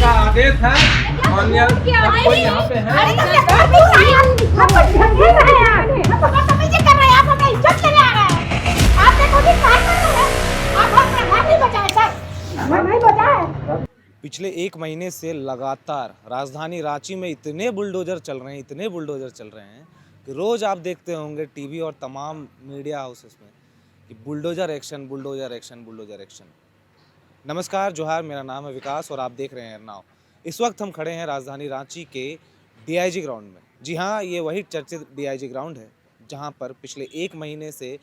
का आदेश है माननीय कोई यहाँ पे है। पिछले एक महीने से लगातार राजधानी रांची में इतने बुलडोजर चल रहे हैं, इतने बुलडोजर चल रहे हैं कि रोज़ आप देखते होंगे टीवी और तमाम मीडिया हाउसेस में कि bulldozer action, bulldozer action, bulldozer action. नमस्कार, जोहार, मेरा नाम है विकास और आप देख रहे हैं एरनाव। इस वक्त हम खड़े हैं राजधानी रांची के डीआईजी ग्राउंड में। जी हाँ, ये वही चर्चित डीआईजी ग्राउंड है जहाँ पर पिछले एक महीने से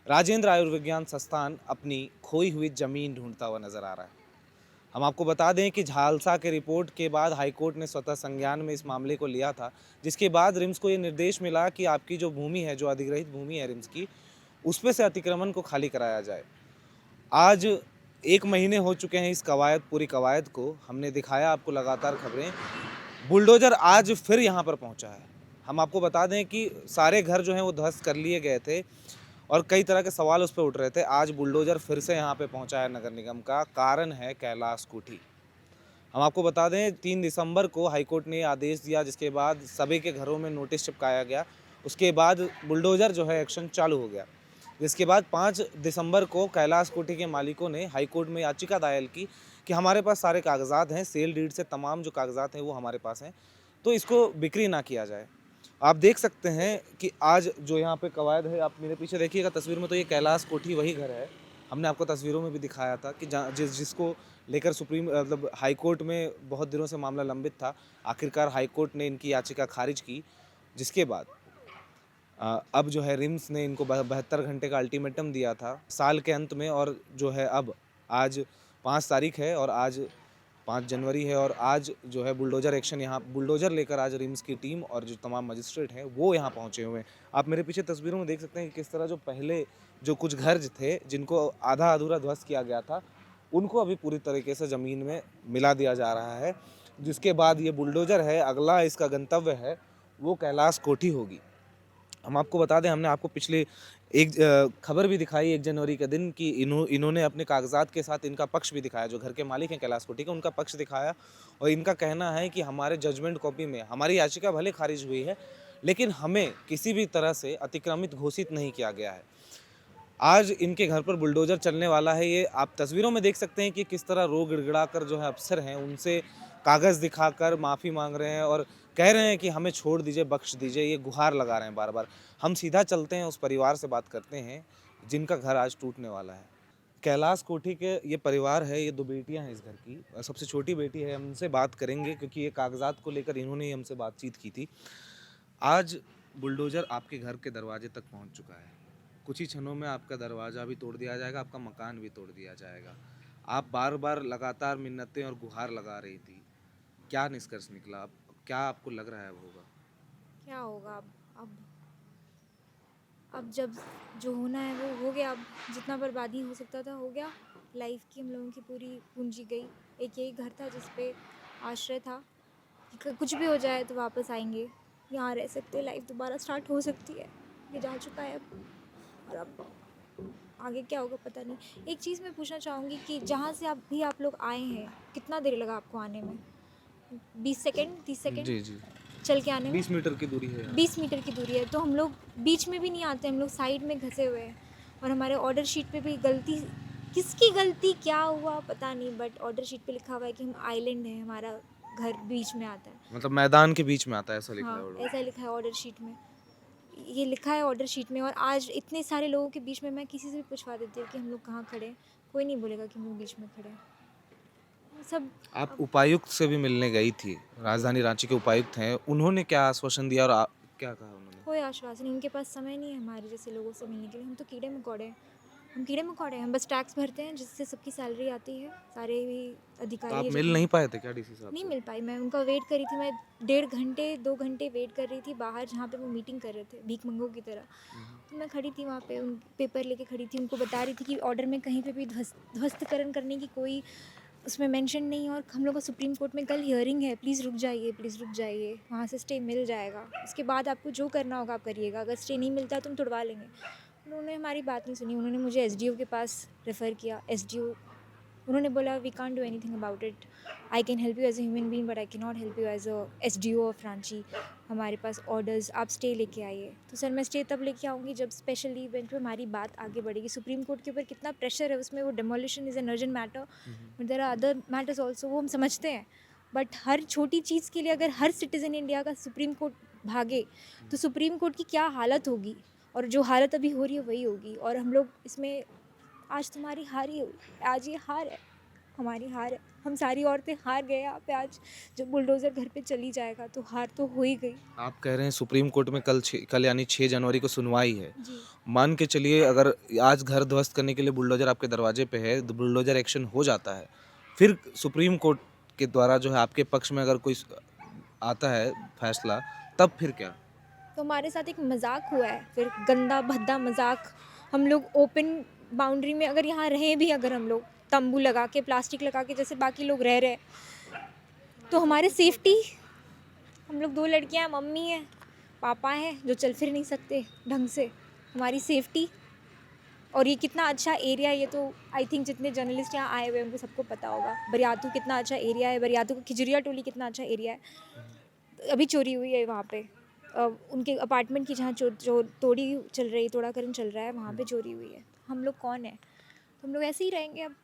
राजेंद्र आयुर्विज्ञान संस्थान अपनी खोई हुई ज़मीन ढूंढता हुआ नजर आ रहा है। हम आपको बता दें कि झालसा के रिपोर्ट के बाद हाईकोर्ट ने स्वतः संज्ञान में इस मामले को लिया था, जिसके बाद रिम्स को ये निर्देश मिला कि आपकी जो भूमि है, जो अधिग्रहित भूमि है रिम्स की, उस पे से अतिक्रमण को खाली कराया जाए। आज एक महीने हो चुके हैं इस कवायद, पूरी कवायद को हमने दिखाया आपको लगातार खबरें। बुलडोजर आज फिर यहाँ पर पहुँचा है। हम आपको बता दें कि सारे घर जो हैं वो ध्वस्त कर लिए गए थे और कई तरह के सवाल उस पर उठ रहे थे। आज बुलडोजर फिर से यहाँ पे पहुँचा है नगर निगम का। कारण है कैलाश कोठी। हम आपको बता दें 3 दिसंबर को हाईकोर्ट ने आदेश दिया, जिसके बाद सभी के घरों में नोटिस चिपकाया गया। उसके बाद बुलडोजर जो है एक्शन चालू हो गया, जिसके बाद 5 दिसंबर को कैलाश कोठी के मालिकों ने हाईकोर्ट में याचिका दायर की कि हमारे पास सारे कागजात हैं, सेल डीड से तमाम जो कागजात हैं वो हमारे पास हैं, तो इसको बिक्री ना किया जाए। आप देख सकते हैं कि आज जो यहाँ पे कवायद है, आप मेरे पीछे देखिएगा तस्वीर में, तो ये कैलाश कोठी वही घर है। हमने आपको तस्वीरों में भी दिखाया था कि जिसको लेकर सुप्रीम मतलब हाई कोर्ट में बहुत दिनों से मामला लंबित था। आखिरकार हाई कोर्ट ने इनकी याचिका खारिज की, जिसके बाद अब जो है रिम्स ने इनको 72 घंटे का अल्टीमेटम दिया था साल के अंत में। और जो है अब आज 5 तारीख है और आज 5 जनवरी है और आज जो है बुलडोजर एक्शन, यहाँ बुलडोजर लेकर आज रिम्स की टीम और जो तमाम मजिस्ट्रेट हैं वो यहाँ पहुँचे हुए हैं। आप मेरे पीछे तस्वीरों में देख सकते हैं कि किस तरह जो पहले जो कुछ घर थे जिनको आधा अधूरा ध्वस्त किया गया था, उनको अभी पूरी तरीके से ज़मीन में मिला दिया जा रहा है। जिसके बाद ये बुलडोजर है, अगला इसका गंतव्य है वो कैलाश कोठी होगी। हम आपको बता दें, हमने आपको पिछले एक खबर भी दिखाई 1 जनवरी के दिन कि इन्होंने अपने कागजात के साथ इनका पक्ष भी दिखाया। जो घर के मालिक हैं कैलाश कोठी के, उनका पक्ष दिखाया और इनका कहना है कि हमारे जजमेंट कॉपी में हमारी याचिका भले खारिज हुई है, लेकिन हमें किसी भी तरह से अतिक्रमित घोषित नहीं किया गया है। आज इनके घर पर बुलडोजर चलने वाला है। ये आप तस्वीरों में देख सकते हैं कि किस तरह रो गिड़गिड़ा कर जो है अफसर हैं उनसे कागज़ दिखाकर माफ़ी मांग रहे हैं और कह रहे हैं कि हमें छोड़ दीजिए, बख्श दीजिए। ये गुहार लगा रहे हैं बार बार। हम सीधा चलते हैं, उस परिवार से बात करते हैं जिनका घर आज टूटने वाला है। कैलाश कोठी के ये परिवार है, ये 2 बेटियां हैं इस घर की। सबसे छोटी बेटी है, हम उनसे बात करेंगे क्योंकि ये कागजात को लेकर इन्होंने ही हमसे बातचीत की थी। आज बुलडोजर आपके घर के दरवाजे तक पहुंच चुका है। कुछ ही क्षणों में आपका दरवाज़ा भी तोड़ दिया जाएगा, आपका मकान भी तोड़ दिया जाएगा। आप बार बार लगातार मिन्नतें और गुहार लगा रही थी, क्या निष्कर्ष निकला? अब क्या आपको लग रहा है अब होगा? क्या होगा अब जब जो होना है वो हो गया। अब जितना बर्बादी हो सकता था हो गया। लाइफ की हम लोगों की पूरी पूंजी गई। एक यही घर था जिस पे आश्रय था कि कुछ भी हो जाए तो वापस आएंगे, यहाँ रह सकते, लाइफ दोबारा स्टार्ट हो सकती है। ये जा चुका है अब, और अब आगे क्या होगा पता नहीं। एक चीज़ मैं पूछना चाहूँगी कि जहाँ से आप लोग आए हैं, कितना देर लगा आपको आने में? 20 सेकेंड, 30 सेकेंड जी जी, चल के आने में? 20 मीटर की दूरी है। 20 मीटर की दूरी है। तो हम लोग बीच में भी नहीं आते, हम लोग साइड में घसे हुए हैं। और हमारे ऑर्डर शीट पे भी गलती, किसकी गलती क्या हुआ पता नहीं, बट ऑर्डर शीट पे लिखा हुआ है कि हम आइलैंड है, हमारा घर बीच में आता है। मतलब मैदान के बीच में आता है, ऐसा लिखा है हाँ, ऑर्डर। ऐसा लिखा है ऑर्डर शीट में, ये लिखा है ऑर्डर शीट में। और आज इतने सारे लोगों के बीच में मैं किसी से भी पूछवा देती हूँ कि हम लोग कहाँ खड़े हैं, कोई नहीं बोलेगा कि हम लोग बीच में खड़े हैं। सब आप उपायुक्त से भी मिलने गई थी, राजधानी रांची के उपायुक्त हैं, उन्होंने क्या आश्वासन दिया और क्या कहा उन्होंने? कोई आश्वासन नहीं, उनके पास समय नहीं है हमारे जैसे लोगों से मिलने के लिए। हम तो कीड़े मकोड़े हैं, हम कीड़े मकोड़े हैं। हम बस टैक्स भरते हैं जिससे सबकी सैलरी आती है। सारे भी तो अधिकारी आप हैं मिल नहीं पाए थे क्या डीसी साहब नहीं से? मिल पाई। मैं उनका वेट कर रही थी, मैं 1.5 घंटे 2 घंटे वेट कर रही थी बाहर, जहाँ पे वो मीटिंग कर रहे थे भीख मंगों की तरह। तो मैं खड़ी थी वहाँ पे, उन पेपर लेके खड़ी थी, उनको बता रही थी कि ऑर्डर में कहीं पे भी ध्वस्तकरण करने की कोई उसमें मेंशन नहीं है। और हम लोग का सुप्रीम कोर्ट में कल हियरिंग है, प्लीज़ रुक जाइए, वहाँ से स्टे मिल जाएगा। उसके बाद आपको जो करना होगा आप करिएगा, अगर स्टे नहीं मिलता तो हम तुड़वा लेंगे। उन्होंने हमारी बात नहीं सुनी, उन्होंने मुझे एसडीओ के पास रेफ़र किया। एसडीओ उन्होंने बोला we can't do anything about it, I can help you as a human being but I can not help you as a SDO of Ranchi, हमारे पास ऑर्डर्स, आप स्टे लेके आइए। तो सर मैं स्टे तब लेके आऊँगी जब स्पेशल इवेंट पे हमारी बात आगे बढ़ेगी। सुप्रीम कोर्ट के ऊपर कितना प्रेशर है, उसमें वो demolition is an urgent matter but there are other matters also, वो हम समझते हैं। बट हर छोटी चीज़ के लिए अगर हर सिटीज़न इंडिया का सुप्रीम कोर्ट भागे तो सुप्रीम कोर्ट की क्या हालत होगी, और जो हालत अभी हो रही है वही होगी। और हम लोग इसमें आज तुम्हारी हार ही, आज ये हार है, हमारी हार है, हम सारी औरतें हार गए यहाँ पे। आज जब बुलडोज़र घर पे चली जाएगा तो हार तो हो ही गई। आप कह रहे हैं सुप्रीम कोर्ट में कल यानी 6 जनवरी को सुनवाई है। जी मान के चलिए अगर आज घर ध्वस्त करने के लिए बुलडोजर आपके दरवाजे पे है, तो बुलडोजर एक्शन हो जाता है, फिर सुप्रीम कोर्ट के द्वारा जो है आपके पक्ष में अगर कोई आता है फैसला, तब फिर क्या? तो हमारे साथ एक मजाक हुआ है, फिर गंदा भद्दा मजाक। हम लोग ओपन बाउंड्री में अगर यहाँ रहें भी, अगर हम लोग तंबू लगा के प्लास्टिक लगा के जैसे बाकी लोग रह रहे हैं, तो हमारे सेफ्टी, हम लोग 2 लड़कियाँ, मम्मी हैं, पापा हैं जो चल फिर नहीं सकते ढंग से, हमारी सेफ्टी। और ये कितना अच्छा एरिया है, ये तो आई थिंक जितने जर्नलिस्ट यहाँ आए हुए हैं उनको सबको पता होगा। बरियातू कितना अच्छा एरिया है, बरियातू का खिजरिया टोली कितना अच्छा एरिया है। अभी चोरी हुई है वहाँ पे, उनके अपार्टमेंट की जहाँ जो तोड़ाकरण चल रहा है वहाँ पे चोरी हुई है। हम लोग कौन है? तो हम लोग ऐसे ही रहेंगे। अब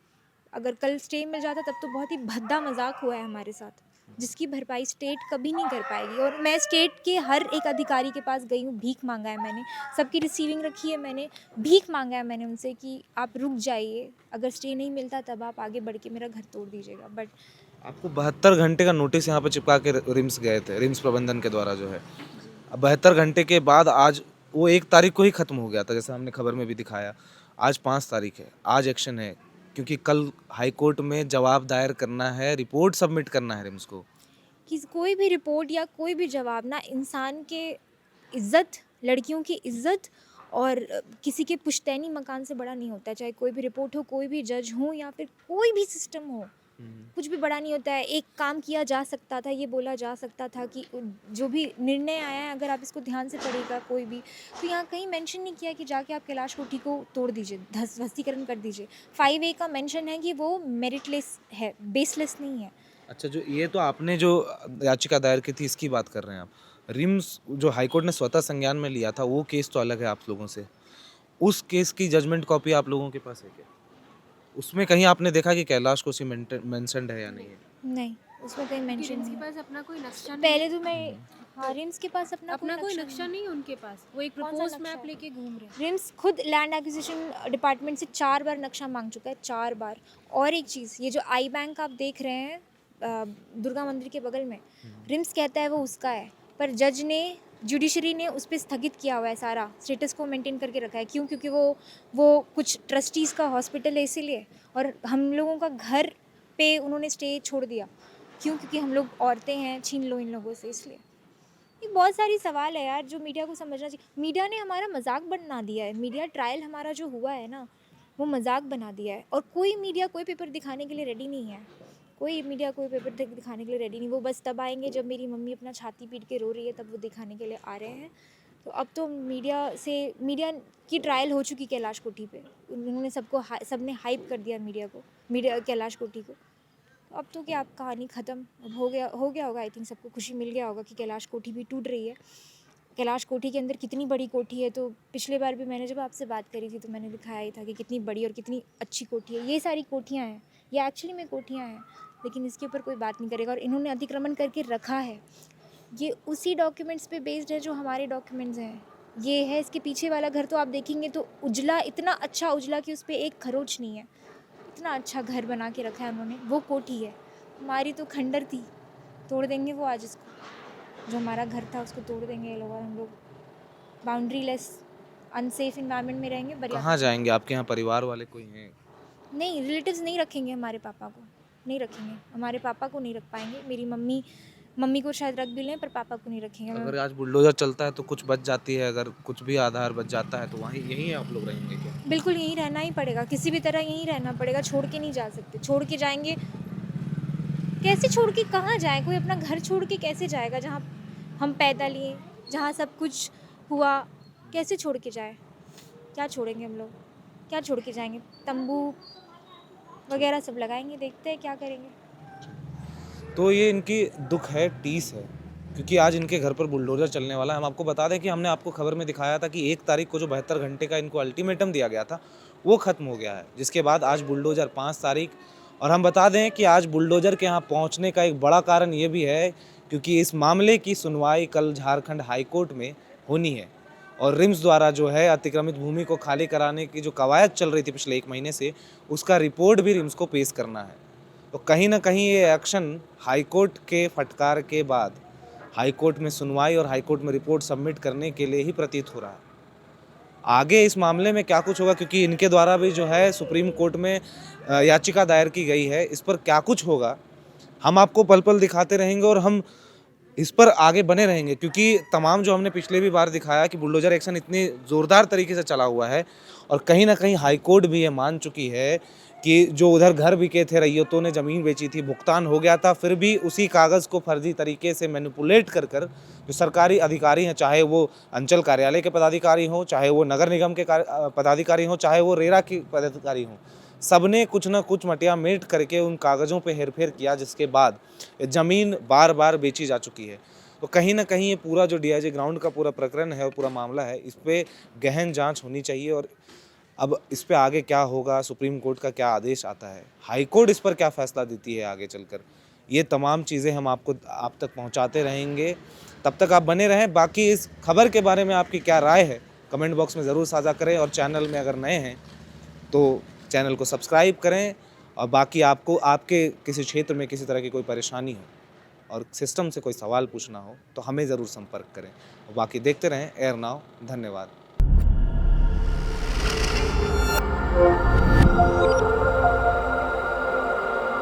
अगर कल स्टे मिल जाता तब तो बहुत ही भद्दा मजाक हुआ है हमारे साथ, जिसकी भरपाई स्टेट कभी नहीं कर पाएगी। और मैं स्टेट के हर एक अधिकारी के पास गई हूँ, भीख मांगा है मैंने, सबकी रिसीविंग रखी है मैंने, भीख मांगा है मैंने उनसे कि आप रुक जाइए, अगर स्टे नहीं मिलता तब आप आगे बढ़ के मेरा घर तोड़ दीजिएगा। बट आपको 72 घंटे का नोटिस यहाँ पे चिपका के रिम्स गए थे, रिम्स प्रबंधन के द्वारा जो है। अब 72 घंटे के बाद आज वो 1 तारीख को ही ख़त्म हो गया था, जैसे हमने खबर में भी दिखाया। आज 5 तारीख है, आज एक्शन है, क्योंकि कल हाई कोर्ट में जवाब दायर करना है, रिपोर्ट सबमिट करना है रिम्स को। कि कोई भी रिपोर्ट या कोई भी जवाब ना इंसान के इज़्ज़त, लड़कियों की इज़्ज़त और किसी के पुश्तैनी मकान से बड़ा नहीं होता। चाहे कोई भी रिपोर्ट हो, कोई भी जज हो या फिर कोई भी सिस्टम हो, कुछ भी बड़ा नहीं होता है। एक काम किया जा सकता था, ये बोला जा सकता था कि जो भी निर्णय आया है अगर आप इसको ध्यान से पढ़ेगा कोई भी, तो यहाँ कहीं मेंशन नहीं किया कि जाके आप कैलाश कोठी को तोड़ दीजिए, ध्वस्तीकरण कर दीजिए। 5A का मेंशन है कि वो मेरिटलेस है, बेसलेस नहीं है। अच्छा, जो ये तो आपने जो याचिका दायर की थी इसकी बात कर रहे हैं आप। रिम्स जो हाईकोर्ट ने स्वतः संज्ञान में लिया था, वो केस तो अलग है आप लोगों से। उस केस की जजमेंट कॉपी आप लोगों के पास है क्या? उसमें कहीं आपने देखा कि कैलाश कोठी मेंशन्ड है या नहीं है? नहीं, उसमें कहीं मेंशन रिम्स नहीं के है। पास अपना कोई नक्शा नहीं पहले है। तो मैं, हाँ, रिम्स के पास अपना कोई नक्शा नहीं है उनके पास, वो एक कौन सा प्रपोज नक्शा मैप है? लेके घूम रहे हैं। रिम्स खुद लैंड एक्विजिशन डिपार्टमेंट से 4 बार नक्शा मांग चुका है, 4 बार। और एक चीज़, ये जो आई बैंक आप देख रहे हैं दुर्गा मंदिर के बगल में, रिम्स कहता है वो उसका है, पर जज ने, जुडिशरी ने उस पर स्थगित किया हुआ है, सारा स्टेटस को मेंटेन करके रखा है। क्यों? क्योंकि वो कुछ ट्रस्टीज़ का हॉस्पिटल है इसीलिए। और हम लोगों का घर पे उन्होंने स्टे छोड़ दिया। क्यों? क्योंकि हम लोग औरतें हैं, छीन लो इन लोगों से, इसलिए। ये बहुत सारी सवाल है यार जो मीडिया को समझना चाहिए। मीडिया ने हमारा मजाक बना दिया है। मीडिया ट्रायल हमारा जो हुआ है ना, वो मजाक बना दिया है। और कोई मीडिया कोई पेपर दिखाने के लिए रेडी नहीं है। कोई मीडिया कोई पेपर दिखाने के लिए रेडी नहीं। वो बस तब आएंगे जब मेरी मम्मी अपना छाती पीट के रो रही है, तब वो दिखाने के लिए आ रहे हैं। तो अब तो मीडिया की ट्रायल हो चुकी कैलाश कोठी पे। उन्होंने सबने हाइप कर दिया मीडिया कैलाश कोठी को। अब तो क्या, अब कहानी ख़त्म। अब हो गया होगा। आई थिंक सबको खुशी मिल गया होगा कि कैलाश कोठी भी टूट रही है। कैलाश कोठी के अंदर कितनी बड़ी कोठी है, तो पिछले बार भी मैंने जब आपसे बात करी थी तो मैंने दिखाया ही था कि कितनी बड़ी और कितनी अच्छी कोठी है। ये सारी कोठियाँ हैं, ये एक्चुअली में कोठियाँ हैं, लेकिन इसके ऊपर कोई बात नहीं करेगा। और इन्होंने अतिक्रमण करके रखा है। ये उसी डॉक्यूमेंट्स पे बेस्ड है जो हमारे डॉक्यूमेंट्स हैं। ये है, इसके पीछे वाला घर तो आप देखेंगे तो उजला, इतना अच्छा उजला कि उस पर एक खरोच नहीं है। इतना अच्छा घर बना के रखा है उन्होंने। वो कोठी है, हमारी तो खंडर थी, तोड़ देंगे वो आज इसको। जो हमारा घर था उसको तोड़ देंगे ये लोग, और हम लोग बाउंड्री लेस अनसेफ इन्वायरमेंट में रहेंगे। कहाँ जाएंगे? आपके यहाँ परिवार वाले कोई हैं? नहीं, रिलेटिव्स नहीं रखेंगे हमारे पापा को, नहीं रखेंगे। हमारे पापा को नहीं रख पाएंगे। मेरी मम्मी को शायद रख भी लें, पर पापा को नहीं रखेंगे। अगर आज बुलडोजर चलता है तो कुछ बच जाती है, अगर कुछ भी आधार बच जाता है तो वहीं यहीं आप लोग रहेंगे क्या? बिल्कुल यहीं रहना ही पड़ेगा, किसी भी तरह यहीं रहना पड़ेगा। छोड़ के नहीं जा सकते। छोड़ के जाएंगे कैसे? छोड़ के कहाँ जाए? कोई अपना घर छोड़ के कैसे जाएगा जहाँ हम पैदा लिए, जहाँ सब कुछ हुआ? कैसे छोड़ के जाए? क्या छोड़ेंगे हम लोग? क्या छोड़ के जाएंगे? तंबू? वगैरह सब लगाएंगे, देखते हैं क्या करेंगे। तो ये इनकी दुख है, टीस है, क्योंकि आज इनके घर पर बुलडोजर चलने वाला है। हम आपको बता दें कि हमने आपको खबर में दिखाया था कि 1 तारीख को जो 72 घंटे का इनको अल्टीमेटम दिया गया था वो ख़त्म हो गया है, जिसके बाद आज बुलडोजर 5 तारीख। और हम बता दें कि आज बुलडोजर के यहाँ पहुँचने का एक बड़ा कारण ये भी है क्योंकि इस मामले की सुनवाई कल झारखंड हाई कोर्ट में होनी है और रिम्स द्वारा जो है अतिक्रमित भूमि को खाली कराने की जो कवायद चल रही थी पिछले 1 महीने से, उसका रिपोर्ट भी रिम्स को पेश करना है। तो कहीं ना कहीं ये एक्शन हाईकोर्ट के फटकार के बाद हाईकोर्ट में सुनवाई और हाईकोर्ट में रिपोर्ट सबमिट करने के लिए ही प्रतीत हो रहा है। आगे इस मामले में क्या कुछ होगा, क्योंकि इनके द्वारा भी जो है सुप्रीम कोर्ट में याचिका दायर की गई है, इस पर क्या कुछ होगा हम आपको पल पल दिखाते रहेंगे और हम इस पर आगे बने रहेंगे, क्योंकि तमाम जो हमने पिछले भी बार दिखाया कि बुलडोजर एक्शन इतनी ज़ोरदार तरीके से चला हुआ है और कहीं ना कहीं हाईकोर्ट भी ये मान चुकी है कि जो उधर घर बिके थे, रैयतों ने ज़मीन बेची थी, भुगतान हो गया था, फिर भी उसी कागज़ को फर्जी तरीके से मैनिपुलेट कर जो सरकारी अधिकारी हैं, चाहे वो अंचल कार्यालय के पदाधिकारी हों, चाहे वो नगर निगम के पदाधिकारी हों, चाहे वो रेरा के पदाधिकारी हों, सबने कुछ ना कुछ मटियामेट करके उन कागज़ों पे हेरफेर किया, जिसके बाद ज़मीन बार बार बेची जा चुकी है। तो कहीं ना कहीं ये पूरा जो डीआईजी ग्राउंड का पूरा प्रकरण है और पूरा मामला है, इस पर गहन जांच होनी चाहिए। और अब इस पे आगे क्या होगा, सुप्रीम कोर्ट का क्या आदेश आता है, हाई कोर्ट इस पर क्या फ़ैसला देती है आगे चलकर, ये तमाम चीज़ें हम आप तक पहुंचाते रहेंगे। तब तक आप बने रहें। बाकी इस खबर के बारे में आपकी क्या राय है कमेंट बॉक्स में ज़रूर साझा करें और चैनल में अगर नए हैं तो चैनल को सब्सक्राइब करें। और बाकी आपको आपके किसी क्षेत्र में किसी तरह की कोई परेशानी हो और सिस्टम से कोई सवाल पूछना हो तो हमें ज़रूर संपर्क करें। और बाकी देखते रहें एयर नाउ। धन्यवाद।